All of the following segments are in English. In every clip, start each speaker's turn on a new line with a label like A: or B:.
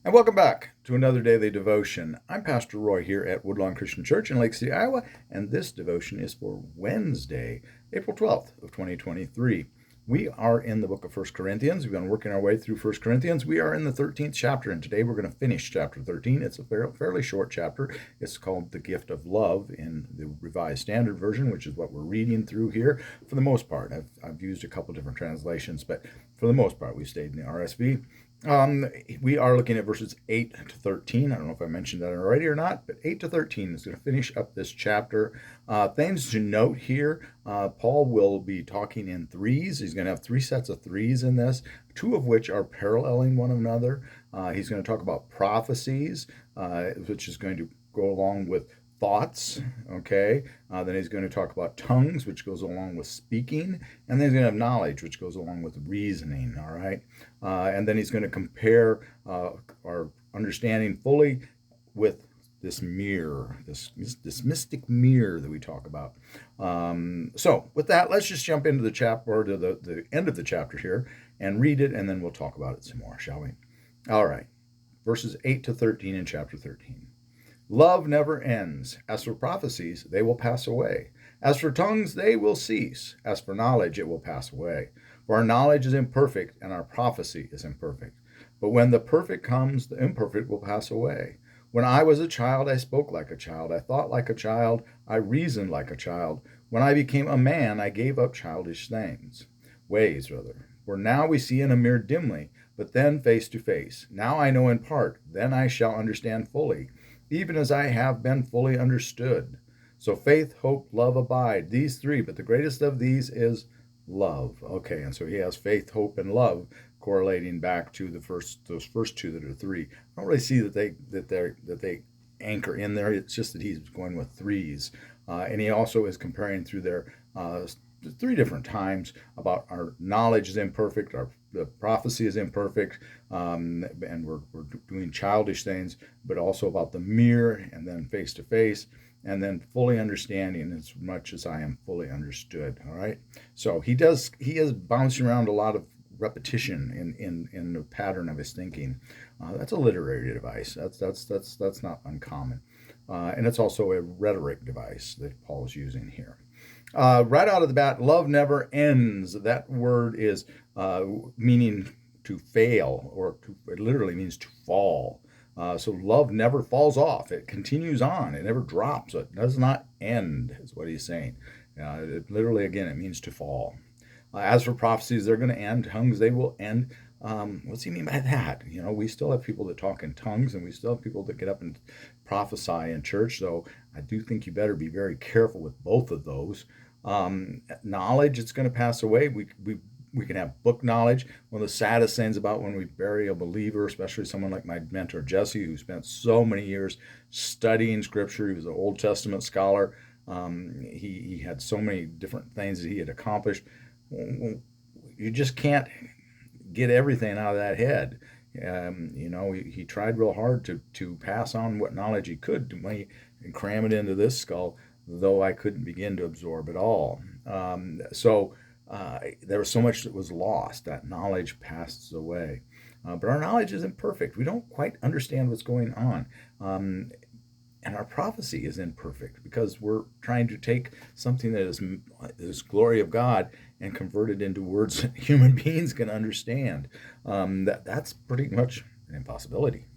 A: And welcome back to another daily devotion. I'm Pastor Roy here at Woodlawn Christian Church in Lake City, Iowa, and this devotion is for Wednesday, April 12th of 2023. We are in the book of 1 Corinthians. We've been working our way through 1 Corinthians. We are in the 13th chapter, and today we're going to finish chapter 13. It's a fairly short chapter. It's called The Gift of Love in the Revised Standard Version, which is what we're reading through here for the most part. I've used a couple different translations, but for the most part, we stayed in the RSV. We are looking at verses 8 to 13. I don't know if I mentioned that already or not, but 8 to 13 is going to finish up this chapter. Things to note here, Paul will be talking in threes. He's going to have three sets of threes in this, two of which are paralleling one another. He's going to talk about prophecies, which is going to go along with thoughts, okay? Then he's going to talk about tongues, which goes along with speaking. And then he's going to have knowledge, which goes along with reasoning, all right? And then he's going to compare our understanding fully with this mirror, this mystic mirror that we talk about. So with that, let's just jump into the chapter, or to the end of the chapter here, and read it, and then we'll talk about it some more, shall we? All right, verses 8 to 13 in chapter 13. Love never ends. As for prophecies, they will pass away. As for tongues, they will cease. As for knowledge, it will pass away. For our knowledge is imperfect, and our prophecy is imperfect. But when the perfect comes, the imperfect will pass away. When I was a child, I spoke like a child. I thought like a child. I reasoned like a child. When I became a man, I gave up childish ways. For now we see in a mirror dimly, but then face to face. Now I know in part, then I shall understand fully, even as I have been fully understood. So faith, hope, love abide, these three, but the greatest of these is love. Okay, and so he has faith, hope, and love correlating back to those first two that are three. I don't really see that they anchor in there. It's just that he's going with threes, and he also is comparing through their three different times about our knowledge is imperfect, the prophecy is imperfect, and we're doing childish things, but also about the mirror, and then face to face, and then fully understanding as much as I am fully understood. All right. So he is bouncing around a lot of repetition in the pattern of his thinking. That's a literary device. That's not uncommon, and it's also a rhetoric device that Paul is using here. Right out of the bat, love never ends. That word is meaning to fail, or it literally means to fall. So love never falls off. It continues on. It never drops. It does not end, is what he's saying. Literally, again, it means to fall. As for prophecies, they're going to end. Tongues, they will end. What's he mean by that? We still have people that talk in tongues, and we still have people that get up and prophesy in church. So I do think you better be very careful with both of those. Knowledge, it's going to pass away. We can have book knowledge. One of the saddest things about when we bury a believer, especially someone like my mentor Jesse, who spent so many years studying Scripture. He was an Old Testament scholar. He had so many different things that he had accomplished. You just can't get everything out of that head. He tried real hard to pass on what knowledge he could to me and cram it into this skull, though I couldn't begin to absorb it all. There was so much that was lost. That knowledge passes away. But our knowledge isn't perfect. We don't quite understand what's going on. And our prophecy is imperfect because we're trying to take something that is glory of God and convert it into words that human beings can understand. That's pretty much an impossibility.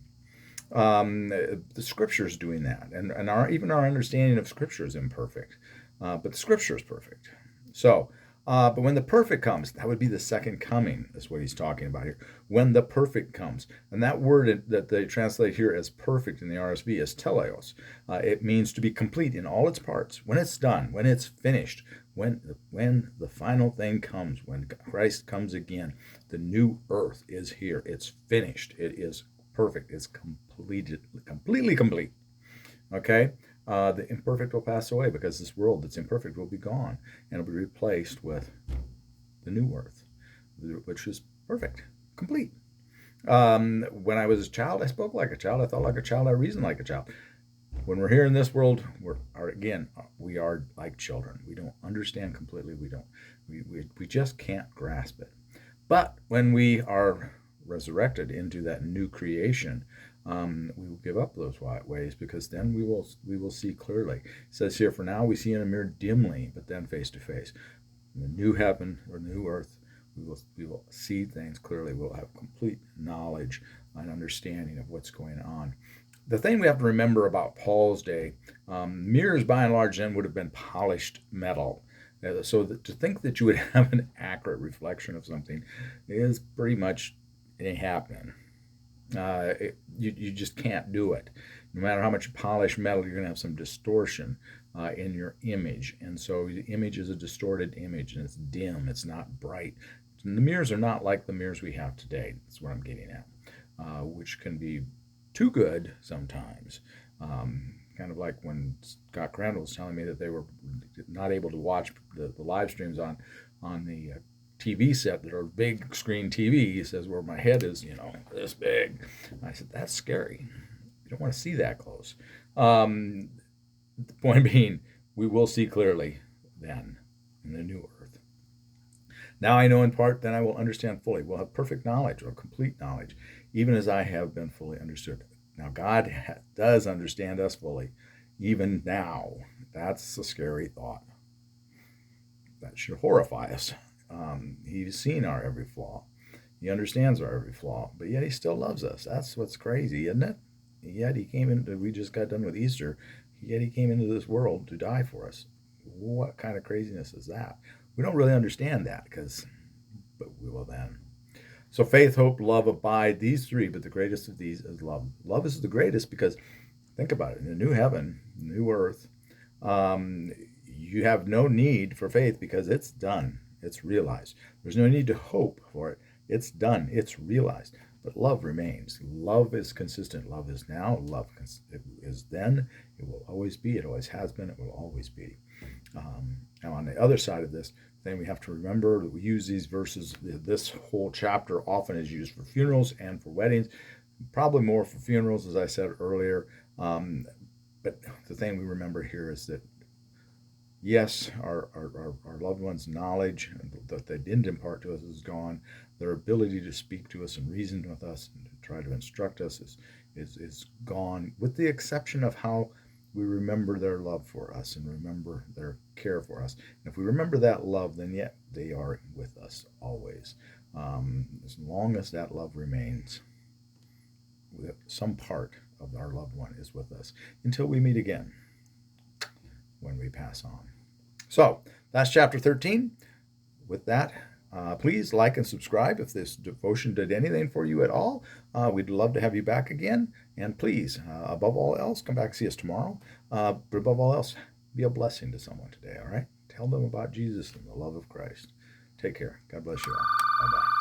A: The Scripture is doing that, and even our understanding of Scripture is imperfect, but the Scripture is perfect. So, but when the perfect comes, that would be the second coming. That's what he's talking about here. When the perfect comes, and that word that they translate here as perfect in the RSV is teleos. It means to be complete in all its parts. When it's done, when it's finished, when the final thing comes, when Christ comes again, the new earth is here. It's finished. It is perfect. It's completely complete. Okay? The imperfect will pass away because this world that's imperfect will be gone and it'll be replaced with the new earth, which is perfect, complete. When I was a child, I spoke like a child. I thought like a child. I reasoned like a child. When we're here in this world, we are like children. We don't understand completely. We just can't grasp it. But when we are resurrected into that new creation, we will give up those ways, because then we will see clearly. It says here, for now we see in a mirror dimly, but then face to face. In the new heaven or new earth, we will see things clearly. We'll have complete knowledge and understanding of what's going on. The thing we have to remember about Paul's day, mirrors by and large then would have been polished metal. So to think that you would have an accurate reflection of something is pretty much, it ain't happening. You just can't do it. No matter how much polished metal, you're going to have some distortion in your image. And so the image is a distorted image, and it's dim, it's not bright. And the mirrors are not like the mirrors we have today. That's what I'm getting at, which can be too good sometimes. Kind of like when Scott Crandall was telling me that they were not able to watch the live streams on the TV set that are big screen TV. He says, where my head is, this big. And I said, that's scary. You don't want to see that close. The point being, we will see clearly then in the new earth. Now I know in part, then I will understand fully. We'll have perfect knowledge, or complete knowledge, even as I have been fully understood. Now God does understand us fully, even now. That's a scary thought. That should horrify us. He's seen our every flaw. He understands our every flaw, but yet he still loves us. That's what's crazy, isn't it? Yet he came into, we just got done with Easter, yet he came into this world to die for us. What kind of craziness is that? We don't really understand that, but we will then. So faith, hope, love abide, these three, but the greatest of these is love. Love is the greatest because, think about it, in the new heaven, new earth, you have no need for faith because it's done. It's realized. There's no need to hope for it. It's done. It's realized. But love remains. Love is consistent. Love is now. Love is then. It will always be. It always has been. It will always be. Now, on the other side of this, then we have to remember that we use these verses. This whole chapter often is used for funerals and for weddings. Probably more for funerals, as I said earlier. But the thing we remember here is that, yes, our loved ones' knowledge that they didn't impart to us is gone. Their ability to speak to us and reason with us and to try to instruct us is gone, with the exception of how we remember their love for us and remember their care for us. And if we remember that love, then yet they are with us always. As long as that love remains, some part of our loved one is with us until we meet again, when we pass on. So that's chapter 13. With that, please like and subscribe if this devotion did anything for you at all. We'd love to have you back again. And please, above all else, come back and see us tomorrow. But above all else, be a blessing to someone today, all right? Tell them about Jesus and the love of Christ. Take care. God bless you all. Bye-bye.